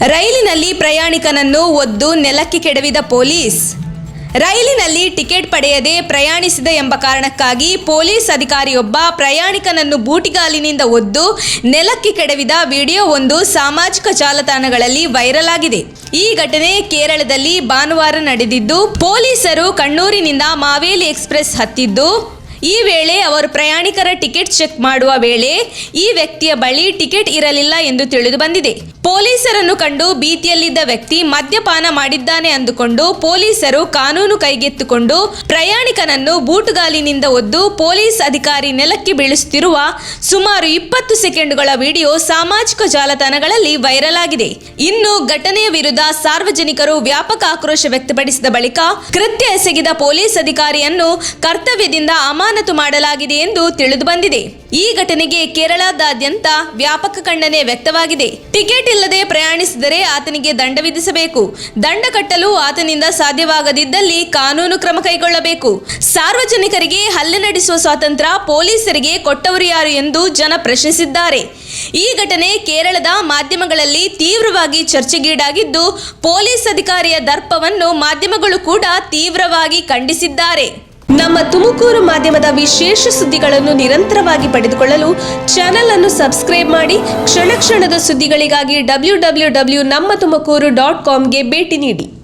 ರೈಲಿನಲ್ಲಿ ಪ್ರಯಾಣಿಕನನ್ನು ಒದ್ದು ನೆಲಕ್ಕೆ ಕೆಡವಿದ ಪೊಲೀಸ್. ರೈಲಿನಲ್ಲಿ ಟಿಕೆಟ್ ಪಡೆಯದೆ ಪ್ರಯಾಣಿಸಿದ ಎಂಬ ಕಾರಣಕ್ಕಾಗಿ ಪೊಲೀಸ್ ಅಧಿಕಾರಿಯೊಬ್ಬ ಪ್ರಯಾಣಿಕನನ್ನು ಬೂಟಿಗಾಲಿನಿಂದ ಒದ್ದು ನೆಲಕ್ಕೆ ಕೆಡವಿದ ವಿಡಿಯೋ ಒಂದು ಸಾಮಾಜಿಕ ಜಾಲತಾಣಗಳಲ್ಲಿ ವೈರಲ್ ಆಗಿದೆ. ಈ ಘಟನೆ ಕೇರಳದಲ್ಲಿ ಭಾನುವಾರ ನಡೆದಿದ್ದು, ಪೊಲೀಸರು ಕಣ್ಣೂರಿನಿಂದ ಮಾವೇಲಿ ಎಕ್ಸ್‌ಪ್ರೆಸ್ ಹತ್ತಿದ್ದು, ಈ ವೇಳೆ ಅವರು ಪ್ರಯಾಣಿಕರ ಟಿಕೆಟ್ ಚೆಕ್ ಮಾಡುವ ವೇಳೆ ಈ ವ್ಯಕ್ತಿಯ ಬಳಿ ಟಿಕೆಟ್ ಇರಲಿಲ್ಲ ಎಂದು ತಿಳಿದು ಬಂದಿದೆ. ಪೊಲೀಸರನ್ನು ಕಂಡು ಭೀತಿಯಲ್ಲಿದ್ದ ವ್ಯಕ್ತಿ ಮದ್ಯಪಾನ ಮಾಡಿದ್ದಾನೆ ಅಂದುಕೊಂಡು ಪೊಲೀಸರು ಕಾನೂನು ಕೈಗೆತ್ತಿಕೊಂಡು ಪ್ರಯಾಣಿಕನನ್ನು ಬೂಟುಗಾಲಿನಿಂದ ಒದ್ದು ಪೊಲೀಸ್ ಅಧಿಕಾರಿ ನೆಲಕ್ಕೆ ಬೀಳಿಸುತ್ತಿರುವ ಸುಮಾರು 20 ಸೆಕೆಂಡುಗಳ ವಿಡಿಯೋ ಸಾಮಾಜಿಕ ಜಾಲತಾಣಗಳಲ್ಲಿ ವೈರಲ್ ಆಗಿದೆ. ಇನ್ನು ಘಟನೆಯ ವಿರುದ್ಧ ಸಾರ್ವಜನಿಕರು ವ್ಯಾಪಕ ಆಕ್ರೋಶ ವ್ಯಕ್ತಪಡಿಸಿದ ಬಳಿಕ ಕೃತ್ಯ ಎಸಗಿದ ಪೊಲೀಸ್ ಅಧಿಕಾರಿಯನ್ನು ಕರ್ತವ್ಯದಿಂದ ಅಮಾನತು ಮಾಡಲಾಗಿದೆ ಎಂದು ತಿಳಿದು ಬಂದಿದೆ. ಈ ಘಟನೆಗೆ ಕೇರಳದಾದ್ಯಂತ ವ್ಯಾಪಕ ಖಂಡನೆ ವ್ಯಕ್ತವಾಗಿದೆ. ಟಿಕೆಟ್ ಇಲ್ಲದೆ ಪ್ರಯಾಣಿಸಿದರೆ ಆತನಿಗೆ ದಂಡ ವಿಧಿಸಬೇಕು. ದಂಡ ಕಟ್ಟಲು ಆತನಿಂದ ಸಾಧ್ಯವಾಗದಿದ್ದಲ್ಲಿ ಕಾನೂನು ಕ್ರಮ ಕೈಗೊಳ್ಳಬೇಕು. ಸಾರ್ವಜನಿಕರಿಗೆ ಹಲ್ಲೆ ನಡೆಸುವ ಸ್ವಾತಂತ್ರ್ಯ ಪೊಲೀಸರಿಗೆ ಕೊಟ್ಟವರು ಯಾರು ಎಂದು ಜನ ಪ್ರಶ್ನಿಸಿದ್ದಾರೆ. ಈ ಘಟನೆ ಕೇರಳದ ಮಾಧ್ಯಮಗಳಲ್ಲಿ ತೀವ್ರವಾಗಿ ಚರ್ಚೆಗೀಡಾಗಿದ್ದು, ಪೊಲೀಸ್ ಅಧಿಕಾರಿಯ ದರ್ಪವನ್ನು ಮಾಧ್ಯಮಗಳು ಕೂಡ ತೀವ್ರವಾಗಿ ಖಂಡಿಸಿದ್ದಾರೆ. ನಮ್ಮ ತುಮಕೂರು ಮಾಧ್ಯಮದ ವಿಶೇಷ ಸುದ್ದಿಗಳನ್ನು ನಿರಂತರವಾಗಿ ಪಡೆದುಕೊಳ್ಳಲು ಚಾನೆಲ್ ಅನ್ನು ಸಬ್ಸ್ಕ್ರೈಬ್ ಮಾಡಿ. ಕ್ಷಣ ಕ್ಷಣದ ಸುದ್ದಿಗಳಿಗಾಗಿ www.nammathumakuru.com ಗೆ ಭೇಟಿ ನೀಡಿ.